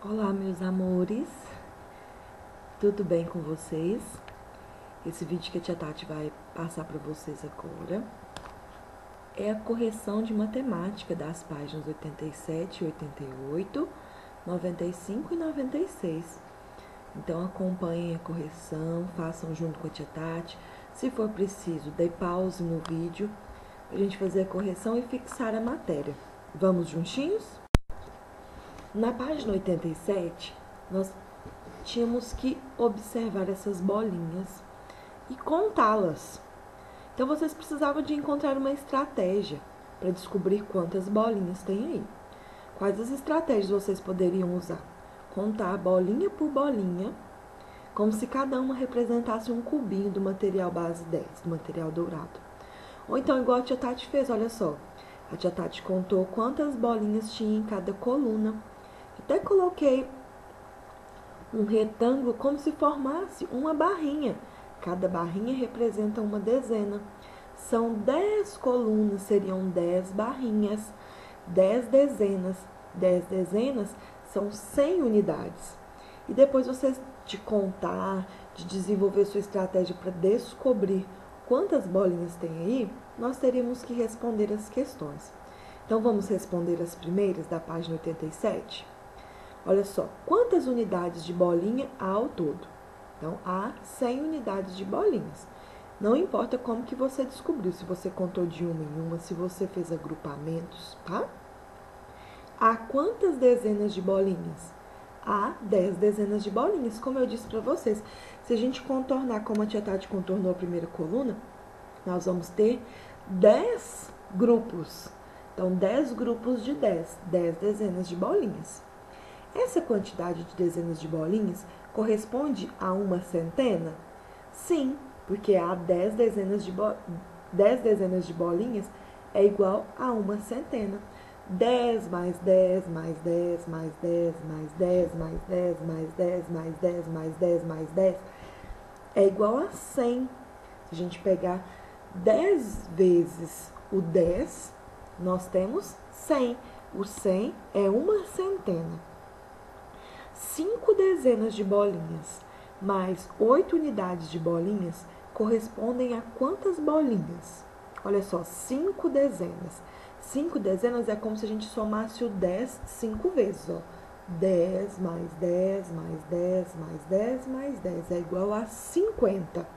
Olá, meus amores, tudo bem com vocês? Esse vídeo que a tia Tati vai passar para vocês agora é a correção de matemática das páginas 87, 88, 95 e 96. Então acompanhem a correção, façam junto com a tia Tati. Se for preciso, dê pause no vídeo para a gente fazer a correção e fixar a matéria. Vamos juntinhos? Na página 87, nós tínhamos que observar essas bolinhas e contá-las. Então, vocês precisavam de encontrar uma estratégia para descobrir quantas bolinhas tem aí. Quais as estratégias vocês poderiam usar? Contar bolinha por bolinha, como se cada uma representasse um cubinho do material base 10, do material dourado. Ou então, igual a tia Tati fez, olha só. A tia Tati contou quantas bolinhas tinha em cada coluna. Até coloquei um retângulo como se formasse uma barrinha. Cada barrinha representa uma dezena. São 10 colunas, seriam 10 barrinhas, 10 dezenas. 10 dezenas são 100 unidades. E depois você de contar, de desenvolver sua estratégia para descobrir quantas bolinhas tem aí, nós teríamos que responder as questões. Então, vamos responder as primeiras da página 87? Olha só, quantas unidades de bolinha há ao todo? Então, há 100 unidades de bolinhas. Não importa como que você descobriu, se você contou de uma em uma, se você fez agrupamentos, tá? Há quantas dezenas de bolinhas? Há 10 dezenas de bolinhas, como eu disse para vocês. Se a gente contornar como a tia Tati contornou a primeira coluna, nós vamos ter 10 grupos. Então, 10 grupos de 10, 10 dezenas de bolinhas. Essa quantidade de dezenas de bolinhas corresponde a uma centena? Sim, porque há 10 dezenas de bolinhas é igual a uma centena. 10 mais 10 mais 10 mais 10 mais 10 mais 10 mais 10 mais 10 mais 10 mais 10 é igual a 100. Se a gente pegar 10 vezes o 10, nós temos 100. O 100 é uma centena. 5 dezenas de bolinhas mais 8 unidades de bolinhas correspondem a quantas bolinhas? Olha só, 5 dezenas. 5 dezenas é como se a gente somasse o 10 5 vezes, ó. 10 mais 10 mais 10 mais 10 mais 10 é igual a 50.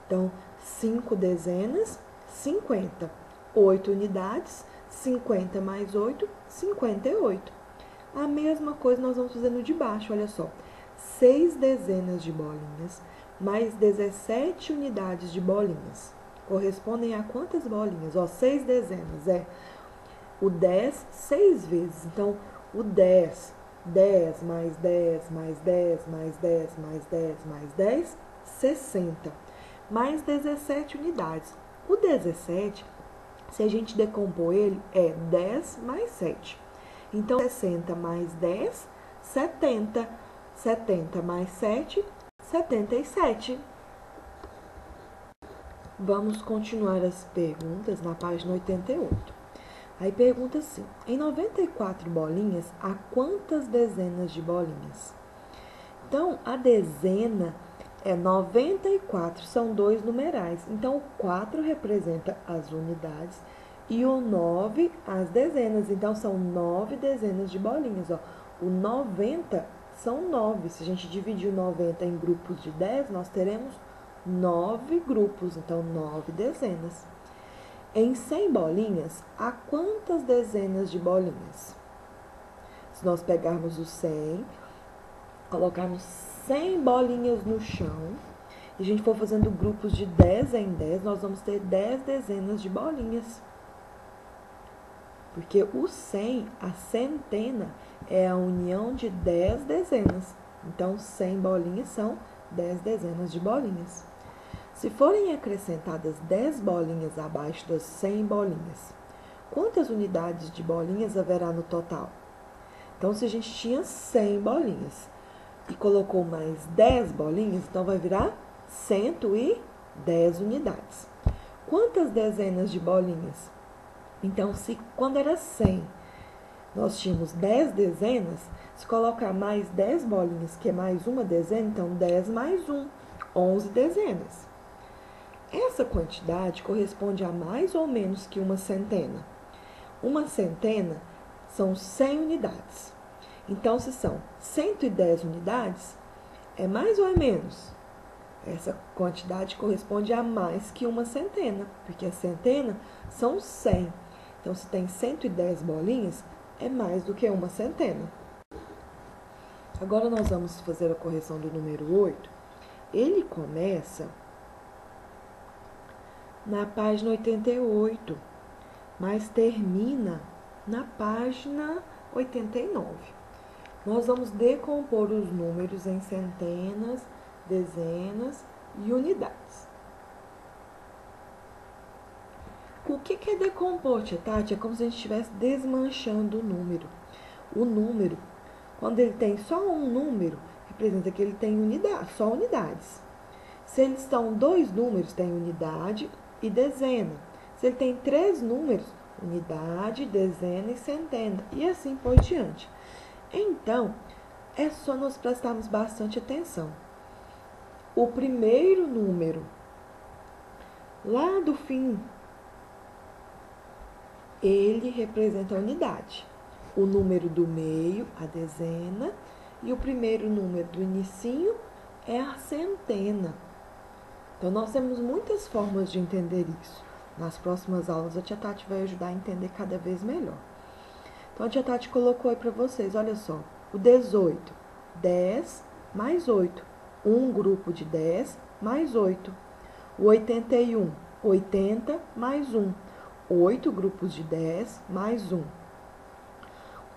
Então, 5 dezenas, 50. 8 unidades, 50 mais 8, 58. A mesma coisa nós vamos fazer no de baixo, olha só. 6 dezenas de bolinhas mais 17 unidades de bolinhas. Correspondem a quantas bolinhas? Ó, 6 dezenas é o 10 6 vezes. Então, o 10, 10 mais 10 mais 10 mais 10 mais 10 mais 10, 60. Mais 17 unidades. O 17, se a gente decompor ele, é 10 mais 7. Então, 60 mais 10, 70. 70 mais 7, 77. Vamos continuar as perguntas na página 88. Aí pergunta assim, em 94 bolinhas, há quantas dezenas de bolinhas? Então, a dezena é 94, são dois numerais. Então, o 4 representa as unidades e o 9 as dezenas. Então, são 9 dezenas de bolinhas, ó. O 90 são 9. Se a gente dividir o 90 em grupos de 10, nós teremos 9 grupos, então 9 dezenas. Em 100 bolinhas, há quantas dezenas de bolinhas? Se nós pegarmos o 100, colocarmos 100 bolinhas no chão, e a gente for fazendo grupos de 10 em 10, nós vamos ter 10 dezenas de bolinhas. Porque o 100, a centena, é a união de 10 dezenas. Então, 100 bolinhas são 10 dezenas de bolinhas. Se forem acrescentadas 10 bolinhas abaixo das 100 bolinhas, quantas unidades de bolinhas haverá no total? Então, se a gente tinha 100 bolinhas e colocou mais 10 bolinhas, então vai virar 110 unidades. Quantas dezenas de bolinhas? Então, quando era 100, nós tínhamos 10 dezenas, se colocar mais 10 bolinhas, que é mais uma dezena, então 10 mais 1, 11 dezenas. Essa quantidade corresponde a mais ou menos que uma centena. Uma centena são 100 unidades. Então, se são 110 unidades, é mais ou é menos? Essa quantidade corresponde a mais que uma centena, porque a centena são 100. Então, se tem 110 bolinhas, é mais do que uma centena. Agora nós vamos fazer a correção do número 8. Ele começa na página 88, mas termina na página 89. Nós vamos decompor os números em centenas, dezenas e unidades. O que é decompor, tia Tati? É como se a gente estivesse desmanchando o número. O número, quando ele tem só um número, representa que ele tem unidade, só unidades. Se eles estão dois números, tem unidade e dezena. Se ele tem 3 números, unidade, dezena e centena, e assim por diante. Então, é só nós prestarmos bastante atenção. O primeiro número, lá do fim, ele representa a unidade. O número do meio, a dezena, e o primeiro número do inicinho é a centena. Então, nós temos muitas formas de entender isso. Nas próximas aulas, a tia Tati vai ajudar a entender cada vez melhor. Então, a tia Tati colocou aí para vocês, olha só, o 18, 10 mais 8, um grupo de 10 mais 8. O 81, 80 mais 1, 8 grupos de 10 mais 1.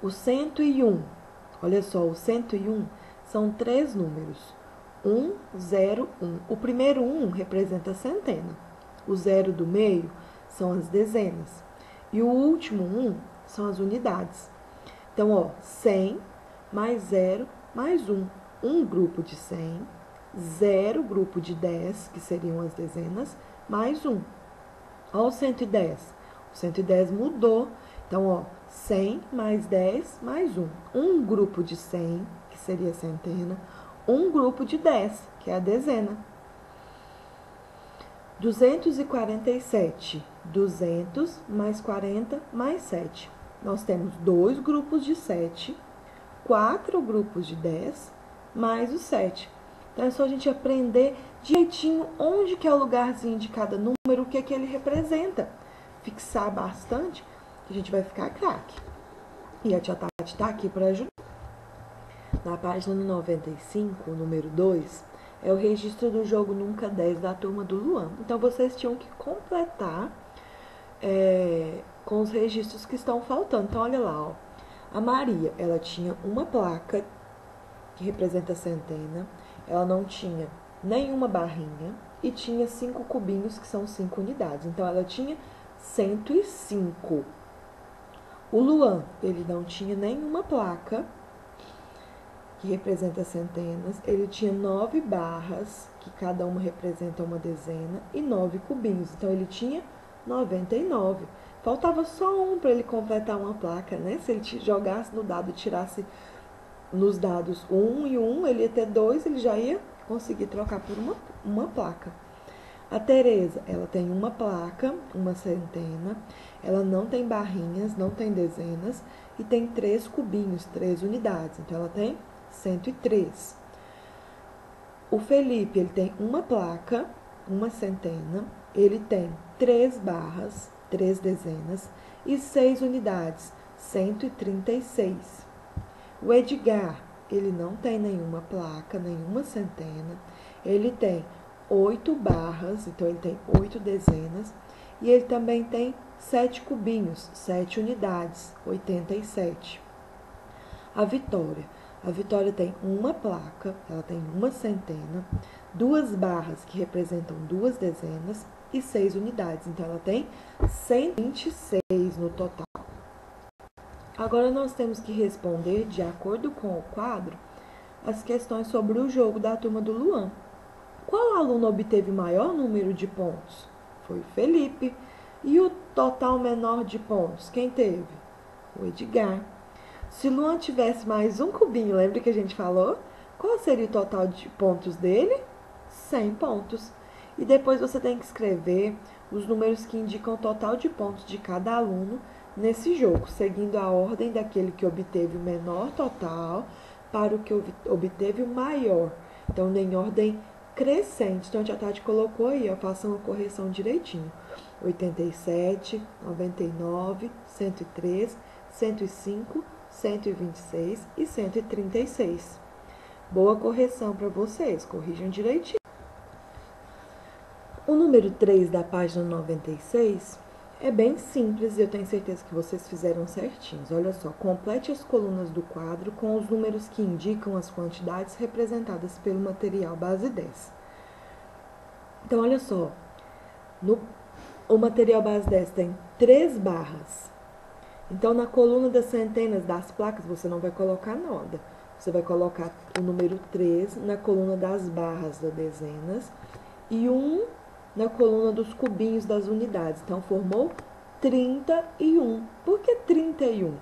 O 101, olha só, o 101 são 3 números. 1, 0, 1. O primeiro 1 representa a centena. O 0 do meio são as dezenas. E o último 1 são as unidades. Então, ó, 100 mais 0 mais 1. Um grupo de 100, 0 grupo de 10, que seriam as dezenas, mais 1. Ó, o 110. O 110 mudou. Então, ó, 100 mais 10 mais 1. Um grupo de 100, que seria a centena. Um grupo de 10, que é a dezena. 247. 200 mais 40 mais 7. Nós temos 2 grupos de 7, 4 grupos de 10, mais o 7. Então, é só a gente aprender direitinho onde que é o lugarzinho de cada número, o que é que ele representa. Fixar bastante, que a gente vai ficar craque. E a tia Tati está aqui para ajudar. Na página 95, número 2, é o registro do jogo Nunca 10 da turma do Luan. Então, vocês tinham que completar com os registros que estão faltando. Então, olha lá, ó. A Maria, ela tinha uma placa que representa a centena, ela não tinha nenhuma barrinha e tinha 5 cubinhos, que são 5 unidades. Então, ela tinha 105. O Luan, ele não tinha nenhuma placa que representa centenas, ele tinha 9 barras, que cada uma representa uma dezena, e 9 cubinhos. Então, ele tinha 99. Faltava só um para ele completar uma placa, né? Se ele jogasse no dado e tirasse nos dados 1 e 1, ele ia ter 2, ele já ia conseguir trocar por uma placa. A Tereza, ela tem uma placa, uma centena, ela não tem barrinhas, não tem dezenas, e tem 3 cubinhos, 3 unidades. Então, ela tem 103. O Felipe, ele tem uma placa, uma centena, ele tem 3 barras, 3 dezenas e 6 unidades, 136. O Edgar, ele não tem nenhuma placa, nenhuma centena, ele tem 8 barras, então ele tem 8 dezenas, e ele também tem 7 cubinhos, 7 unidades, 87. A Vitória tem uma placa, ela tem uma centena, 2 barras que representam 2 dezenas e 6 unidades. Então, ela tem 126 no total. Agora, nós temos que responder, de acordo com o quadro, as questões sobre o jogo da turma do Luan. Qual aluno obteve o maior número de pontos? Foi o Felipe. E o total menor de pontos? Quem teve? O Edgar. Se Luan tivesse mais um cubinho, lembra que a gente falou? Qual seria o total de pontos dele? 100 pontos. E depois você tem que escrever os números que indicam o total de pontos de cada aluno nesse jogo, seguindo a ordem daquele que obteve o menor total para o que obteve o maior. Então, em ordem crescente. Então, a tia Tati colocou aí, ó, faça uma correção direitinho. 87, 99, 103, 105, 126 e 136. Boa correção para vocês, corrijam direitinho. O número 3 da página 96 é bem simples e eu tenho certeza que vocês fizeram certinhos. Olha só, complete as colunas do quadro com os números que indicam as quantidades representadas pelo material base 10. Então, olha só, o material base 10 tem 3 barras. Então, na coluna das centenas das placas, você não vai colocar nada. Você vai colocar o número 3 na coluna das barras das dezenas e 1 na coluna dos cubinhos das unidades. Então, formou 31. Por que 31?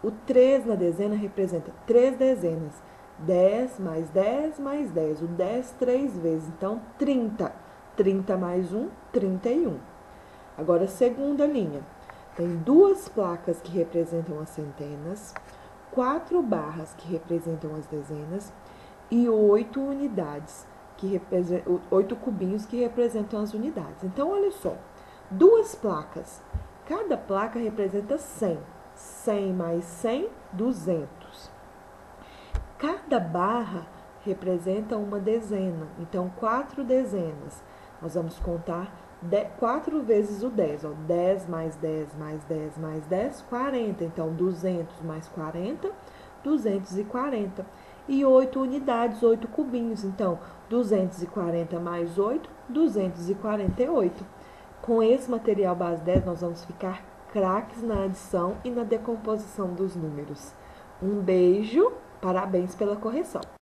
O 3 na dezena representa 3 dezenas. 10 mais 10 mais 10. O 10 3 vezes. Então, 30. 30 mais 1, 31. Agora, segunda linha. Tem 2 placas que representam as centenas, 4 barras que representam as dezenas e 8 unidades, 8 cubinhos que representam as unidades. Então, olha só, 2 placas. Cada placa representa 100. 100 mais 100, 200. Cada barra representa uma dezena. Então, 4 dezenas. Nós vamos contar 4 vezes o 10. Ó. 10 mais 10 mais 10 mais 10, 40. Então, 200 mais 40, 240. E 8 unidades, 8 cubinhos. Então, 240 mais 8, 248. Com esse material base 10, nós vamos ficar craques na adição e na decomposição dos números. Um beijo, parabéns pela correção.